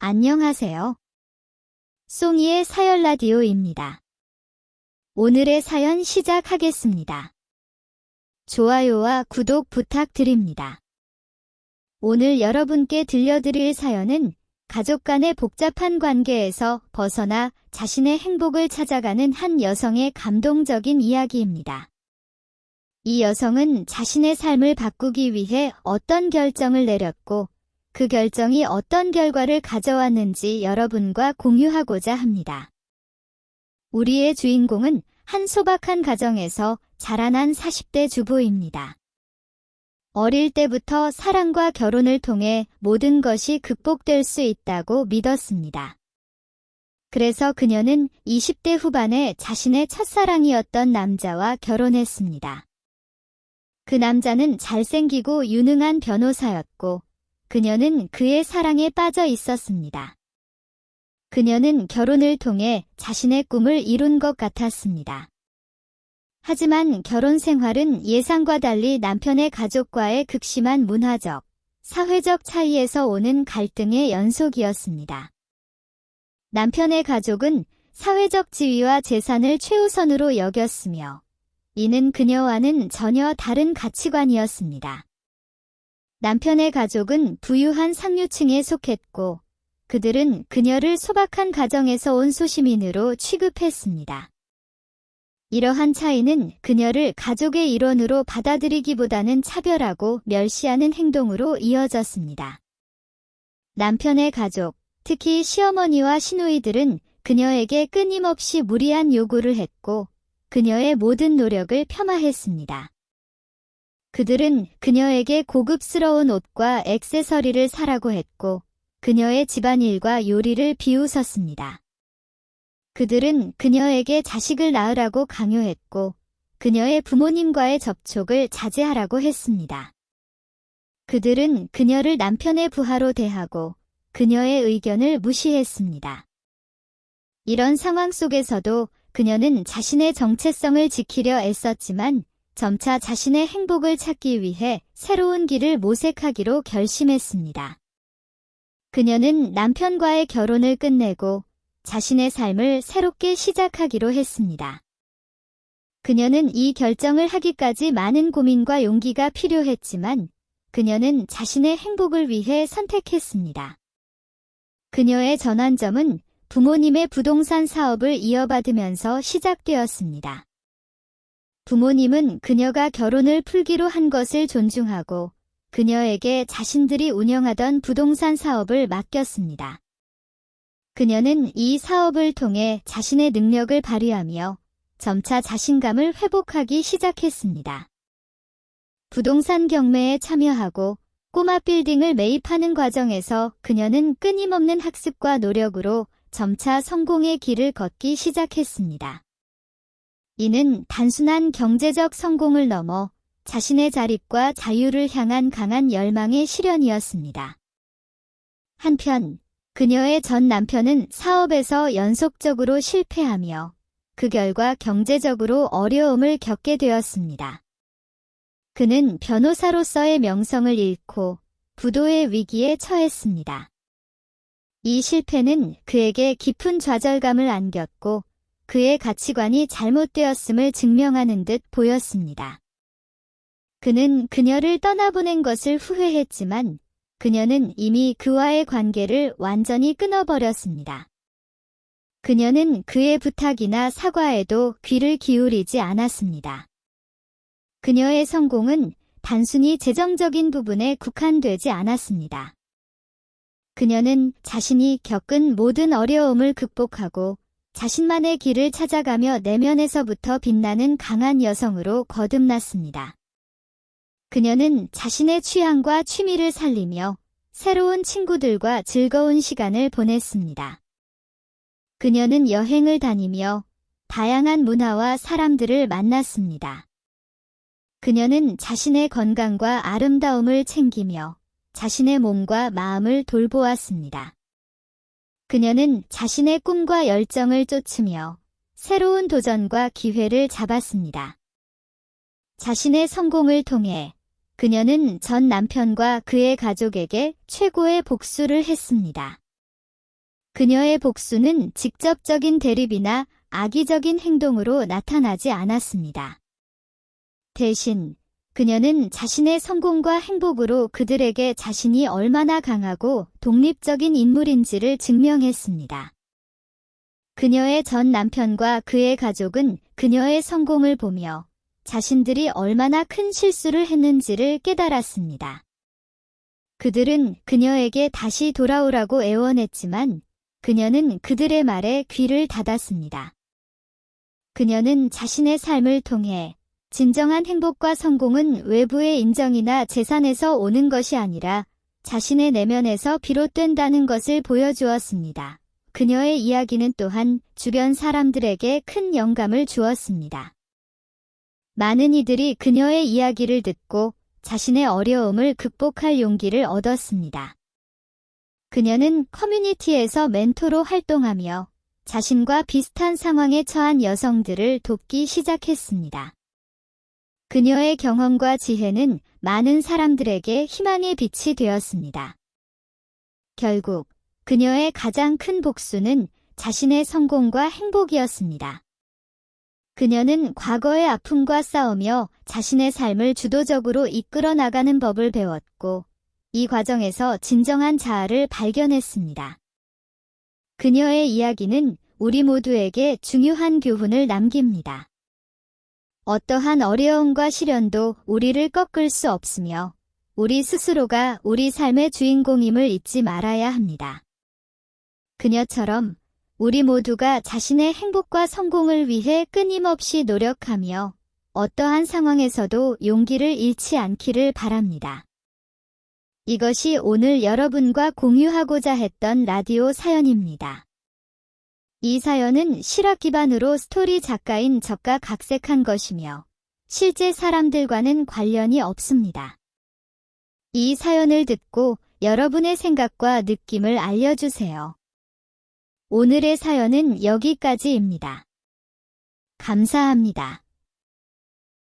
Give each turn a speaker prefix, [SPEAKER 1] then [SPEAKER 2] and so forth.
[SPEAKER 1] 안녕하세요. 송이의 사연 라디오입니다. 오늘의 사연 시작하겠습니다. 좋아요와 구독 부탁드립니다. 오늘 여러분께 들려드릴 사연은 가족 간의 복잡한 관계에서 벗어나 자신의 행복을 찾아가는 한 여성의 감동적인 이야기입니다. 이 여성은 자신의 삶을 바꾸기 위해 어떤 결정을 내렸고 그 결정이 어떤 결과를 가져왔는지 여러분과 공유하고자 합니다. 우리의 주인공은 한 소박한 가정에서 자라난 40대 주부입니다. 어릴 때부터 사랑과 결혼을 통해 모든 것이 극복될 수 있다고 믿었습니다. 그래서 그녀는 20대 후반에 자신의 첫사랑이었던 남자와 결혼했습니다. 그 남자는 잘생기고 유능한 변호사였고 그녀는 그의 사랑에 빠져 있었습니다. 그녀는 결혼을 통해 자신의 꿈을 이룬 것 같았습니다. 하지만 결혼 생활은 예상과 달리 남편의 가족과의 극심한 문화적, 사회적 차이에서 오는 갈등의 연속이었습니다. 남편의 가족은 사회적 지위와 재산을 최우선으로 여겼으며 이는 그녀와는 전혀 다른 가치관이었습니다. 남편의 가족은 부유한 상류층에 속했고 그들은 그녀를 소박한 가정에서 온 소시민으로 취급했습니다. 이러한 차이는 그녀를 가족의 일원으로 받아들이기보다는 차별하고 멸시하는 행동으로 이어졌습니다. 남편의 가족, 특히 시어머니와 시누이들은 그녀에게 끊임없이 무리한 요구를 했고 그녀의 모든 노력을 폄하했습니다. 그들은 그녀에게 고급스러운 옷과 액세서리를 사라고 했고 그녀의 집안일과 요리를 비웃었습니다. 그들은 그녀에게 자식을 낳으라고 강요했고 그녀의 부모님과의 접촉을 자제하라고 했습니다. 그들은 그녀를 남편의 부하로 대하고 그녀의 의견을 무시했습니다. 이런 상황 속에서도 그녀는 자신의 정체성을 지키려 애썼지만 점차 자신의 행복을 찾기 위해 새로운 길을 모색하기로 결심했습니다. 그녀는 남편과의 결혼을 끝내고 자신의 삶을 새롭게 시작하기로 했습니다. 그녀는 이 결정을 하기까지 많은 고민과 용기가 필요했지만 그녀는 자신의 행복을 위해 선택했습니다. 그녀의 전환점은 부모님의 부동산 사업을 이어받으면서 시작되었습니다. 부모님은 그녀가 결혼을 풀기로 한 것을 존중하고 그녀에게 자신들이 운영하던 부동산 사업을 맡겼습니다. 그녀는 이 사업을 통해 자신의 능력을 발휘하며 점차 자신감을 회복하기 시작했습니다. 부동산 경매에 참여하고 꼬마 빌딩을 매입하는 과정에서 그녀는 끊임없는 학습과 노력으로 점차 성공의 길을 걷기 시작했습니다. 이는 단순한 경제적 성공을 넘어 자신의 자립과 자유를 향한 강한 열망의 실현이었습니다. 한편 그녀의 전 남편은 사업에서 연속적으로 실패하며 그 결과 경제적으로 어려움을 겪게 되었습니다. 그는 변호사로서의 명성을 잃고 부도의 위기에 처했습니다. 이 실패는 그에게 깊은 좌절감을 안겼고 그의 가치관이 잘못되었음을 증명하는 듯 보였습니다. 그는 그녀를 떠나보낸 것을 후회했지만 그녀는 이미 그와의 관계를 완전히 끊어버렸습니다. 그녀는 그의 부탁이나 사과에도 귀를 기울이지 않았습니다. 그녀의 성공은 단순히 재정적인 부분에 국한되지 않았습니다. 그녀는 자신이 겪은 모든 어려움을 극복하고 자신만의 길을 찾아가며 내면에서부터 빛나는 강한 여성으로 거듭났습니다. 그녀는 자신의 취향과 취미를 살리며 새로운 친구들과 즐거운 시간을 보냈습니다. 그녀는 여행을 다니며 다양한 문화와 사람들을 만났습니다. 그녀는 자신의 건강과 아름다움을 챙기며 자신의 몸과 마음을 돌보았습니다. 그녀는 자신의 꿈과 열정을 쫓으며 새로운 도전과 기회를 잡았습니다. 자신의 성공을 통해 그녀는 전 남편과 그의 가족에게 최고의 복수를 했습니다. 그녀의 복수는 직접적인 대립이나 악의적인 행동으로 나타나지 않았습니다. 대신 그녀는 자신의 성공과 행복으로 그들에게 자신이 얼마나 강하고 독립적인 인물인지를 증명했습니다. 그녀의 전 남편과 그의 가족은 그녀의 성공을 보며 자신들이 얼마나 큰 실수를 했는지를 깨달았습니다. 그들은 그녀에게 다시 돌아오라고 애원했지만 그녀는 그들의 말에 귀를 닫았습니다. 그녀는 자신의 삶을 통해 진정한 행복과 성공은 외부의 인정이나 재산에서 오는 것이 아니라 자신의 내면에서 비롯된다는 것을 보여주었습니다. 그녀의 이야기는 또한 주변 사람들에게 큰 영감을 주었습니다. 많은 이들이 그녀의 이야기를 듣고 자신의 어려움을 극복할 용기를 얻었습니다. 그녀는 커뮤니티에서 멘토로 활동하며 자신과 비슷한 상황에 처한 여성들을 돕기 시작했습니다. 그녀의 경험과 지혜는 많은 사람들에게 희망의 빛이 되었습니다. 결국 그녀의 가장 큰 복수는 자신의 성공과 행복이었습니다. 그녀는 과거의 아픔과 싸우며 자신의 삶을 주도적으로 이끌어 나가는 법을 배웠고 이 과정에서 진정한 자아를 발견했습니다. 그녀의 이야기는 우리 모두에게 중요한 교훈을 남깁니다. 어떠한 어려움과 시련도 우리를 꺾을 수 없으며 우리 스스로가 우리 삶의 주인공임을 잊지 말아야 합니다. 그녀처럼 우리 모두가 자신의 행복과 성공을 위해 끊임없이 노력하며 어떠한 상황에서도 용기를 잃지 않기를 바랍니다. 이것이 오늘 여러분과 공유하고자 했던 라디오 사연입니다. 이 사연은 실화 기반으로 스토리 작가인 저가 각색한 것이며 실제 사람들과는 관련이 없습니다. 이 사연을 듣고 여러분의 생각과 느낌을 알려주세요. 오늘의 사연은 여기까지입니다. 감사합니다.